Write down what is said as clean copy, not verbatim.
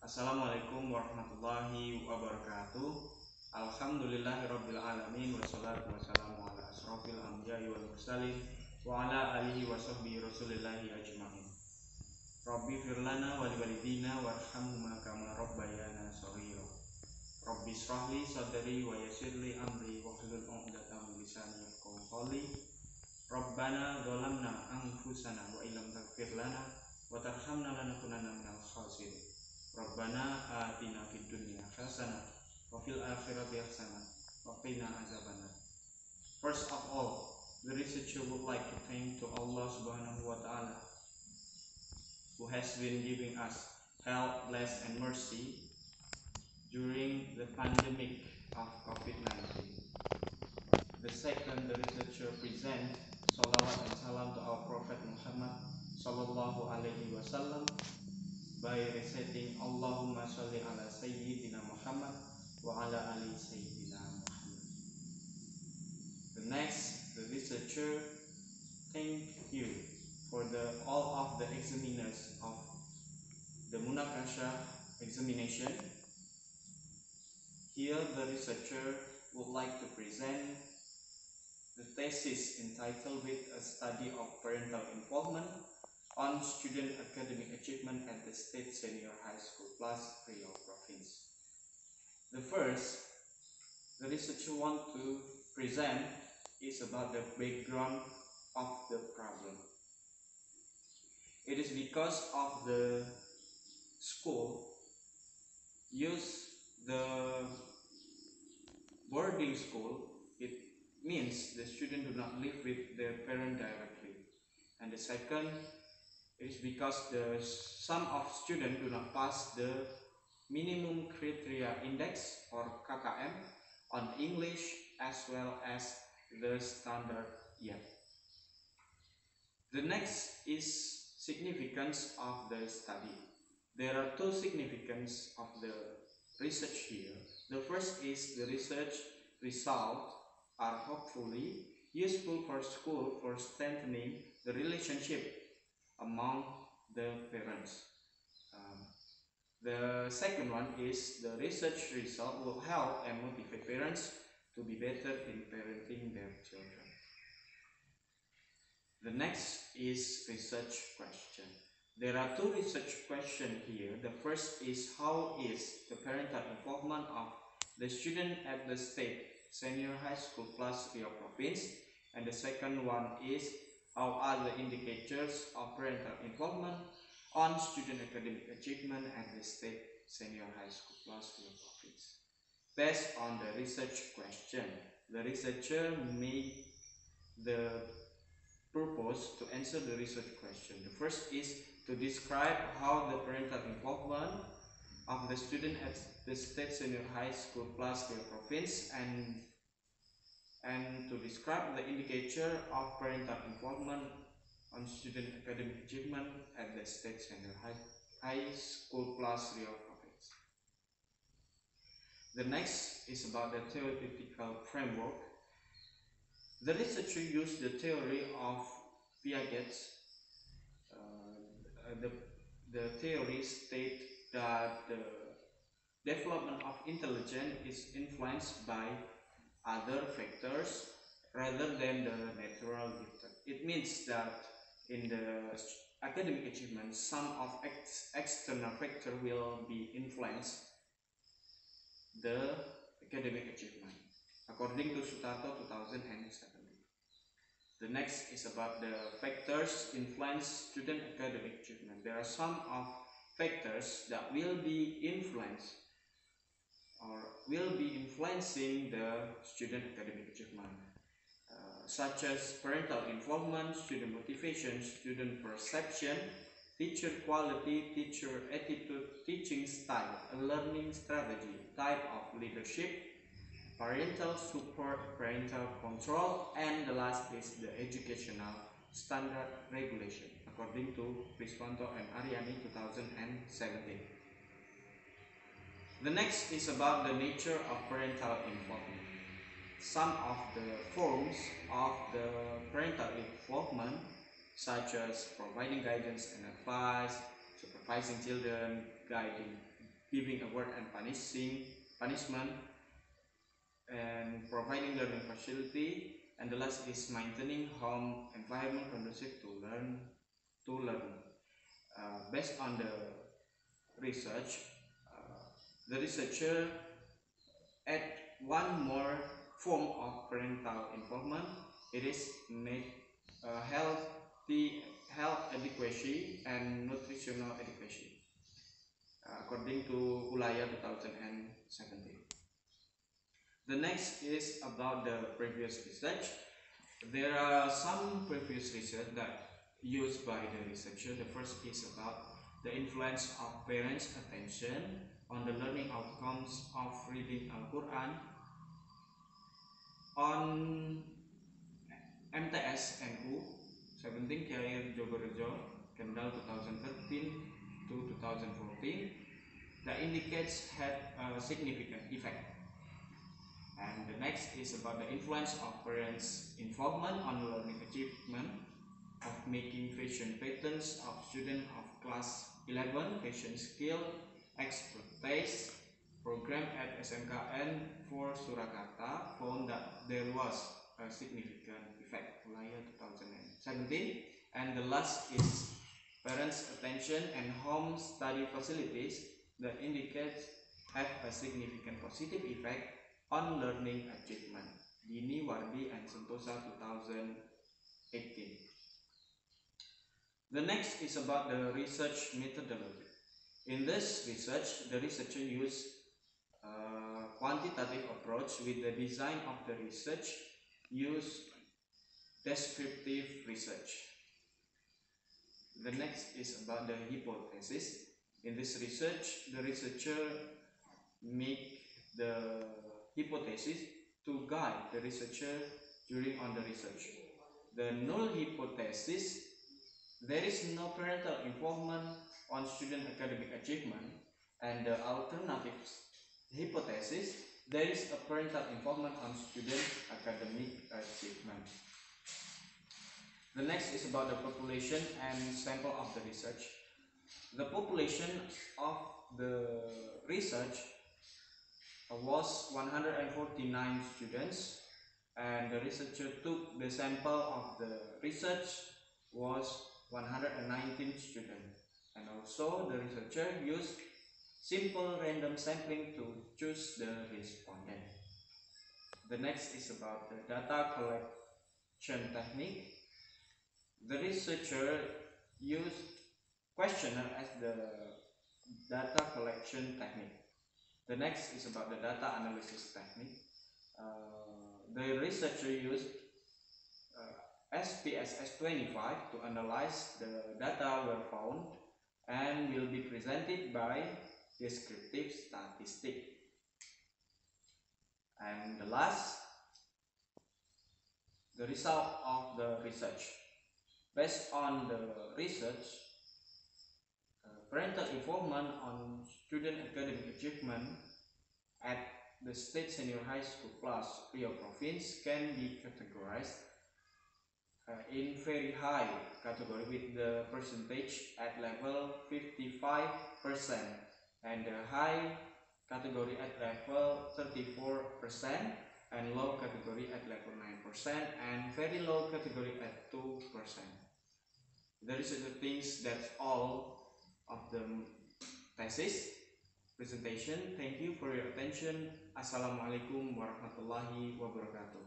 Assalamualaikum warahmatullahi wabarakatuh. Alhamdulillahirabbil alamin wassalatu wassalamu ala asrofil anbiya'i wal mursalin wa ala alihi wa sahbihi rasulillahi ajma'in. Rabbi firlana wa liwalidina warhamhuma kama rabbayana shaghira. Rabbi shrahli sadri wa yassirli amri wahlul 'uqdatam min lisani yafqahu qawli. Rabbana zalamna anfusana wa illam taghfir lana wa tarhamna lanakunanna minal khasirin. Rabbana atina fid dunya hasanah wa fil akhirati hasanah wa qina azabannar. First of all, the researcher would like to thank to Allah Subhanahu wa Ta'ala, who has been giving us health, bless and mercy during the pandemic of COVID-19. The second, the researcher present salawat and salam to our Prophet Muhammad sallallahu alaihi wasallam by reciting Allahumma sholli ala Sayyidina Muhammad wa ala ali Sayyidina Muhammad. The next, the researcher thank you for all of the examiners of the Munakasha examination. Here the researcher would like to present the thesis entitled with a study of parental involvement on student academic achievement at the State Senior High School plus Riau Province. The first, the researcher want to present is about the background of the problem. It is because of the school use the boarding school. It means the student do not live with their parent directly. And the second, it is because some of students do not pass the minimum criteria index or KKM on English as well as the standard yet. The next is significance of the study. There are two significance of the research here. The first is the research results are hopefully useful for school for strengthening the relationship among the parents. The second one is the research result will help and motivate parents to be better in parenting their children. The next is research question. There are two research questions here. The first is how is the parental involvement of the student at the State Senior High School plus Riau Province, and the second one is how are the indicators of parental involvement on student academic achievement at the State Senior High School plus Riau Province. Based on the research question, the researcher made the purpose to answer the research question. The first is to describe how the parental involvement of the student at the State Senior High School plus Riau Province and to describe the indicator of parental involvement on student academic achievement at the State Senior High School plus Riau Province. The next is about the theoretical framework. The researcher used the theory of Piaget's. The theory states that the development of intelligence is influenced by other factors rather than the natural gifted. It means that in the academic achievement, some of external factor will be influence the academic achievement, according to Sutato 2017. The next is about the factors influence student academic achievement. There are some of factors that will be influenced or will be influencing the student academic achievement, such as parental involvement, student motivation, student perception, teacher quality, teacher attitude, teaching style, learning strategy, type of leadership, parental support, parental control, and the last is the educational standard regulation, according to Priswanto and Aryani 2017. The next is about the nature of parental involvement. Some of the forms of the parental involvement, such as providing guidance and advice, supervising children, guiding giving award and punishment, and providing learning facility, and the last is maintaining home environment conducive to learn. Based on the research, the researcher add one more form of parental involvement. It is make health education and nutritional education, according to Ulaya 2017. The next is about the previous research. There are some previous research that used by the researcher. The first is about the influence of parents' attention on the learning outcomes of reading Al-Quran on MTS NU 17 Kiai Jogorejo, Kendal 2013 to 2014, that indicates had a significant effect. And the next is about the influence of parents' involvement on learning achievement of making fashion patterns of students of class 11 fashion skill expertise program at SMKN for Surakarta found that there was a significant effect, Ulaya 2017. And the last is parents' attention and home study facilities that indicates have a significant positive effect on learning achievement, Dini, Wardi, and Sentosa 2018. The next is about the research methodology. In this research, the researcher used a quantitative approach. With the design of the research, use descriptive research. The next is about the hypothesis. In this research, the researcher make the hypothesis to guide the researcher during on the research. The null hypothesis: there is no parental involvement on student academic achievement. And the alternative hypothesis: there is a parental involvement on student academic achievement. The next is about the population and sample of the research. The population of the research was 149 students, and the researcher took the sample of the research was 119 students, and also the researcher used simple random sampling to choose the respondent. The next is about the data collection technique. The researcher used questionnaire as the data collection technique. The next is about the data analysis technique. The researcher used SPSS 25 to analyze the data were found and will be presented by descriptive statistic. And the last, the result of the research. Based on the research, parental involvement on student academic achievement at the state senior high school plus Riau province can be categorized in very high category with the percentage at level 55%, and the high category at level 34%, and low category at level 9%, and very low category at 2%. There is the things that's all of the thesis presentation. Thank you for your attention. Assalamualaikum warahmatullahi wabarakatuh.